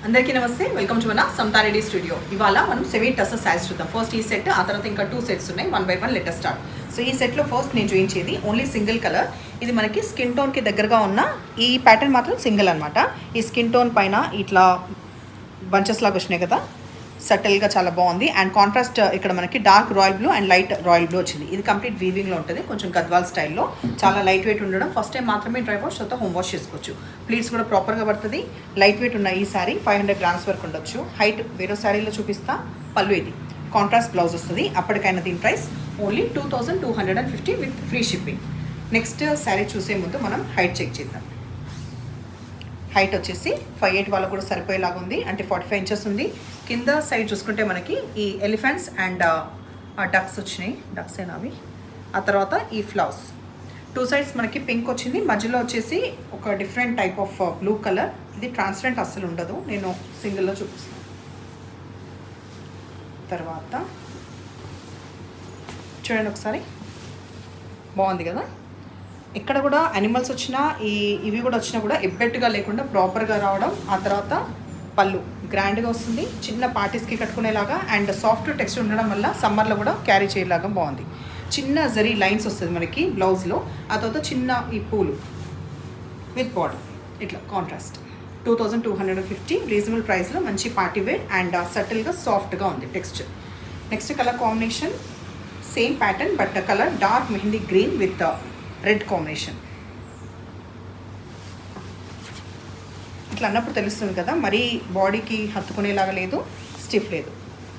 అందరికీ నమస్తే, welcome to మన సమతా రెడ్డి స్టూడియో. ఇవాళ మనం 7 టసర్ శారీస్ చూద్దాం. ఫస్ట్ ఈ సెట్, ఆ తర్వాత ఇంకా 2 సెట్స్ ఉన్నాయి. 1 by 1 let us start. So ఈ సెట్లో ఫస్ట్ నేను చూపించేది ఓన్లీ సింగిల్ కలర్. ఇది మనకి స్కిన్ టోన్కి దగ్గరగా ఉన్న ఈ ప్యాటర్న్ మాత్రం సింగిల్ అనమాట. ఈ స్కిన్ టోన్ పైన ఇట్లా బంచెస్ లాగా వచ్చినాయి కదా, సటిల్గా చాలా బాగుంది. అండ్ కాంట్రాస్ట్ ఇక్కడ మనకి dark royal blue and light royal blue వచ్చింది. ఇది కంప్లీట్ వీవింగ్లో ఉంటుంది, కొంచెం గద్వాల్ స్టైల్లో, చాలా లైట్ వెయిట్ ఉండడం. ఫస్ట్ టైం మాత్రమే డ్రై వాష్, తర్వాత హోమ్ వాష్ చేసుకోవచ్చు. ప్లీట్స్ కూడా ప్రాపర్గా పడుతుంది. లైట్ వెయిట్ ఉన్న ఈ శారీ 500 grams వరకు ఉండొచ్చు. హైట్ వేరే శారీలో చూపిస్తా. పళ్ళు ఇది కాంట్రాస్ట్ బ్లౌజ్ వస్తుంది. అప్పటికైనా దీని price only 2250 with free shipping. Next sari చూసే ముందు మనం హైట్ చెక్ చేద్దాం. హైట్ వచ్చేసి 5'8" వాళ్ళకు కూడా సరిపోయేలాగా ఉంది, అంటే 45 inches ఉంది. కింద సైడ్ చూసుకుంటే మనకి ఈ ఎలిఫెంట్స్ అండ్ డక్స్ వచ్చినాయి, డక్స్ అయినా అవి. ఆ తర్వాత ఈ ఫ్లవర్స్ 2 sides మనకి పింక్ వచ్చింది, మధ్యలో వచ్చేసి ఒక different type of blue colour. ఇది ట్రాన్స్పరెంట్ అస్సలు ఉండదు, నేను సింగిల్లో చూపిస్తాను. తర్వాత చూడండి ఒకసారి, బాగుంది కదా. ఇక్కడ కూడా యానిమల్స్ వచ్చినా ఇవి కూడా వచ్చినా కూడా ఎబ్బెట్టుగా లేకుండా ప్రాపర్గా రావడం. ఆ తర్వాత పళ్ళు గ్రాండ్గా వస్తుంది, చిన్న పార్టీస్కి కట్టుకునేలాగా. అండ్ సాఫ్ట్ టెక్స్చర్ ఉండడం వల్ల సమ్మర్లో కూడా క్యారీ చేయలాగా బాగుంది. చిన్న జరీ లైన్స్ వస్తుంది మనకి బ్లౌజ్లో. ఆ తర్వాత చిన్న ఈ పూలు విత్ బార్డర్, ఇట్లా కాంట్రాస్ట్. 2250 రీజనబుల్ ప్రైస్లో మంచి పార్టీ వేర్ అండ్ సటిల్గా సాఫ్ట్గా ఉంది texture. Next colour combination same pattern, but colour dark mehndi green with red combination. ఇట్లా అన్నప్పుడు తెలుస్తుంది కదా, మరీ బాడీకి హత్తుకునేలాగా లేదు, స్టిఫ్ లేదు.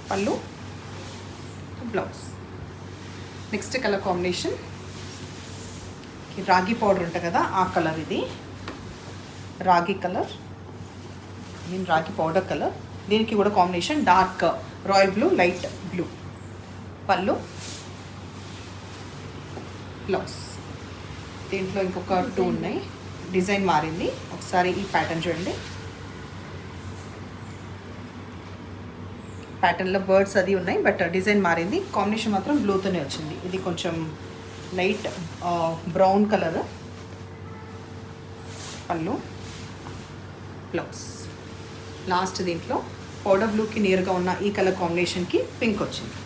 పళ్ళు, బ్లౌజ్. నెక్స్ట్ కలర్ కాంబినేషన్ రాగి పౌడర్ ఉంటుంది కదా, ఆ కలర్. ఇది రాగి కలర్, రాగి పౌడర్ కలర్. దీనికి కూడా combination dark royal blue, light blue. పళ్ళు, బ్లౌజ్. దీంట్లో ఇంకొక 2 ఉన్నాయి, డిజైన్ మారింది. ఒకసారి ఈ ప్యాటర్న్ చూడండి. ప్యాటర్న్లో బర్డ్స్ అది ఉన్నాయి, బట్ డిజైన్ మారింది. కాంబినేషన్ మాత్రం బ్లూతోనే వచ్చింది. ఇది కొంచెం లైట్ బ్రౌన్ కలర్. పళ్ళు, బ్లౌజ్. లాస్ట్ దీంట్లో పౌడర్ బ్లూకి నియర్గా ఉన్న ఈ కలర్ కాంబినేషన్కి పింక్ వచ్చింది.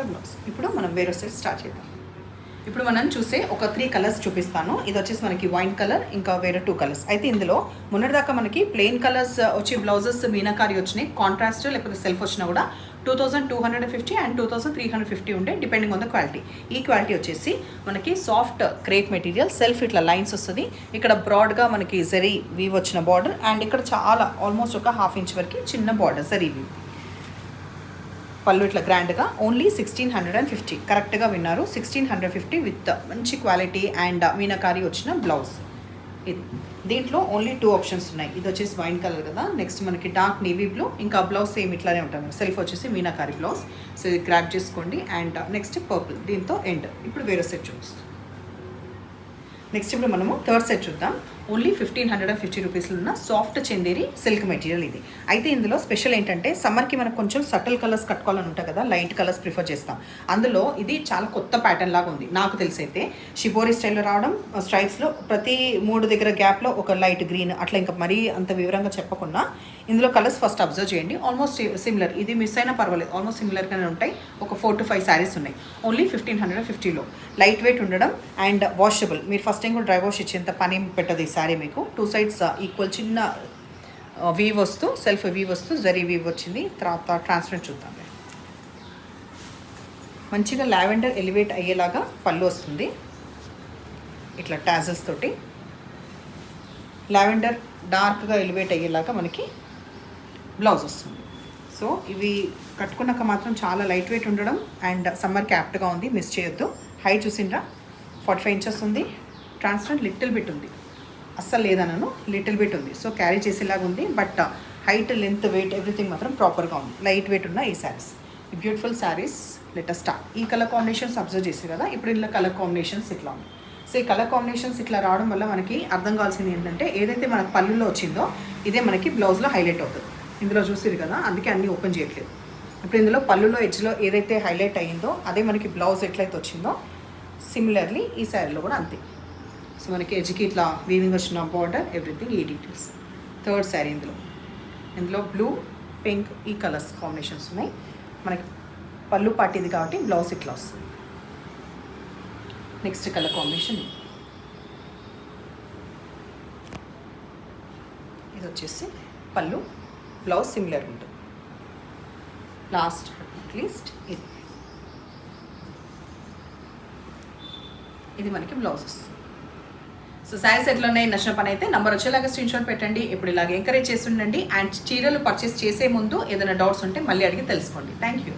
బ్లౌజ్. ఇప్పుడు మనం వేరే సైడ్ స్టార్ట్ చేద్దాం. ఇప్పుడు మనం చూసే ఒక 3 కలర్స్ చూపిస్తాను. ఇది వచ్చేసి మనకి వైన్ కలర్, ఇంకా వేరే 2 కలర్స్. అయితే ఇందులో మొన్నటిదాకా మనకి ప్లెయిన్ కలర్స్ వచ్చి బ్లౌజెస్ మీనాకారి వచ్చినాయి. కాంట్రాస్ట్ లేకపోతే సెల్ఫ్ వచ్చినా కూడా 2250 అండ్ 2350 ఉండే, డిపెండింగ్ ఆన్ ద క్వాలిటీ. ఈ క్వాలిటీ వచ్చేసి మనకి సాఫ్ట్ క్రేప్ మెటీరియల్, సెల్ఫ్ ఇట్లా లైన్స్ వస్తుంది. ఇక్కడ బ్రాడ్గా మనకి జరీ వీవ్ వచ్చిన బార్డర్, అండ్ ఇక్కడ చాలా ఆల్మోస్ట్ ఒక 1/2 inch వరకు చిన్న బార్డర్ జరీ వీవ్. పళ్ళు ఇట్లా గ్రాండ్గా ఓన్లీ 1650. కరెక్ట్గా విన్నారు, 1650 విత్ మంచి క్వాలిటీ అండ్ మీనాకారి వచ్చిన బ్లౌజ్. ఇది దీంట్లో ఓన్లీ 2 ఆప్షన్స్ ఉన్నాయి. ఇది వచ్చేసి వైన్ కలర్ కదా, నెక్స్ట్ మనకి డార్క్ నేవీ బ్లూ, ఇంకా బ్లౌజ్ సేమ్ ఇట్లానే ఉంటుంది. సెల్ఫ్ వచ్చేసి మీనాకారి బ్లౌజ్. సో ఇది గ్రాప్ చేసుకోండి. అండ్ నెక్స్ట్ పర్పుల్, దీంతో ఎండ్. ఇప్పుడు వేరే సెట్ చూపిస్తాం. నెక్స్ట్ ఇప్పుడు మనము థర్డ్ సెట్ చూద్దాం. ఓన్లీ 1550 రూపీస్లో ఉన్న సాఫ్ట్ చందేరి సిల్క్ మెటీరియల్ ఇది. అయితే ఇందులో స్పెషల్ ఏంటంటే సమ్మర్కి మనకు కొంచెం సటిల్ కలర్స్ కట్టుకోవాలని ఉంటాయి కదా, లైట్ కలర్స్ ప్రిఫర్ చేస్తాం. అందులో ఇది చాలా కొత్త ప్యాటర్న్ లాగా ఉంది నాకు తెలిసి. అయితే షిబోరి స్టైల్లో రావడం, స్ట్రైప్స్లో ప్రతి 3 దగ్గర గ్యాప్లో ఒక లైట్ గ్రీన్, అట్లా ఇంకా మరీ అంత వివరంగా చెప్పకుండా ఇందులో కలర్స్ ఫస్ట్ అబ్జర్వ్ చేయండి. ఆల్మోస్ట్ సిమిలర్, ఇది మిస్ అయినా పర్వాలేదు, ఆల్మోస్ట్ సిమిలర్గానే ఉంటాయి. ఒక 4 to 5 శారీస్ ఉన్నాయి ఓన్లీ 1550లో. లైట్ వెయిట్ ఉండడం అండ్ వాషబుల్. మీరు ఫస్ట్ టైం కూడా డ్రై వాష్ ఇచ్చేంత పని పెట్టదు ఈ శారీ మీకు. 2 sides ఈక్వల్ చిన్న వీవ్ వస్తూ, సెల్ఫ్ వీవ్ వస్తూ జరీ వీవ్ వచ్చింది. తర్వాత ట్రాన్స్పరెంట్ చూద్దాం. మంచిగా లావెండర్ ఎలివేట్ అయ్యేలాగా పళ్ళు వస్తుంది, ఇట్లా టాజల్స్ తోటి. లావెండర్ డార్క్గా ఎలివేట్ అయ్యేలాగా మనకి బ్లౌజ్ వస్తుంది. సో ఇవి కట్టుకున్నాక మాత్రం చాలా లైట్ వెయిట్ ఉండడం అండ్ సమ్మర్ క్యాప్ట్గా ఉంది, మిస్ చేయొద్దు. హైట్ చూసిండ్రా 45 inches ఉంది. ట్రాన్స్పరెంట్ లిటిల్ బిట్ ఉంది, అస్సలు లేదనను, లిటిల్ బిట్ ఉంది. సో క్యారీ చేసేలాగా ఉంది, but height, length, weight everything మాత్రం ప్రాపర్గా ఉంది. లైట్ వెయిట్ ఉన్న ఈ శారీస్, ఈ beautiful saris. Let us start. ఈ కలర్ కాంబినేషన్స్ అబ్జర్వ్ చేసి కదా, ఇప్పుడు ఇలా కలర్ కాంబినేషన్స్ ఇట్లా ఉంది. సో ఈ కలర్ కాంబినేషన్స్ ఇట్లా రావడం వల్ల మనకి అర్థం కావాల్సింది ఏంటంటే, ఏదైతే మనకు పళ్ళులో వచ్చిందో ఇదే మనకి బ్లౌజ్లో హైలైట్ అవుతుంది. ఇందులో చూసిరు కదా, అందుకే అన్నీ ఓపెన్ చేయట్లేదు. ఇప్పుడు ఇందులో పళ్ళులో ఎడ్జ్లో ఏదైతే హైలైట్ అయ్యిందో అదే మనకి బ్లౌజ్ ఎట్లయితే వచ్చిందో సిమిలర్లీ ఈ శారీలో కూడా అంతే. సో మనకి ఎడ్జ్కి ఇట్లా వీవింగ్ వచ్చిన బార్డర్ ఎవ్రీథింగ్ ఈ డీటెయిల్స్. థర్డ్ శారీ ఇందులో బ్లూ పింక్ ఈ కలర్స్ కాంబినేషన్స్ ఉన్నాయి. మనకి పళ్ళు పాటిది కాబట్టి బ్లౌజ్ ఇట్లా వస్తుంది. నెక్స్ట్ కలర్ కాంబినేషన్ ఇది వచ్చేసి పళ్ళు, బ్లౌజ్ సిమిలర్ ఉంటుంది. లాస్ట్ అట్లీస్ట్ ఇది మనకి బ్లౌజెస్. సో శారీస్ ఎట్లా ఉన్నాయి నచ్చిన పని అయితే నంబర్ వచ్చేలాగా స్క్రీన్ షాట్ పెట్టండి. ఇప్పుడు ఇలాగ ఎంకరేజ్ చేస్తుండండి. అండ్ చీరలు పర్చేస్ చేసే ముందు ఏదైనా డౌట్స్ ఉంటే మళ్ళీ అడిగి తెలుసుకోండి. Thank you.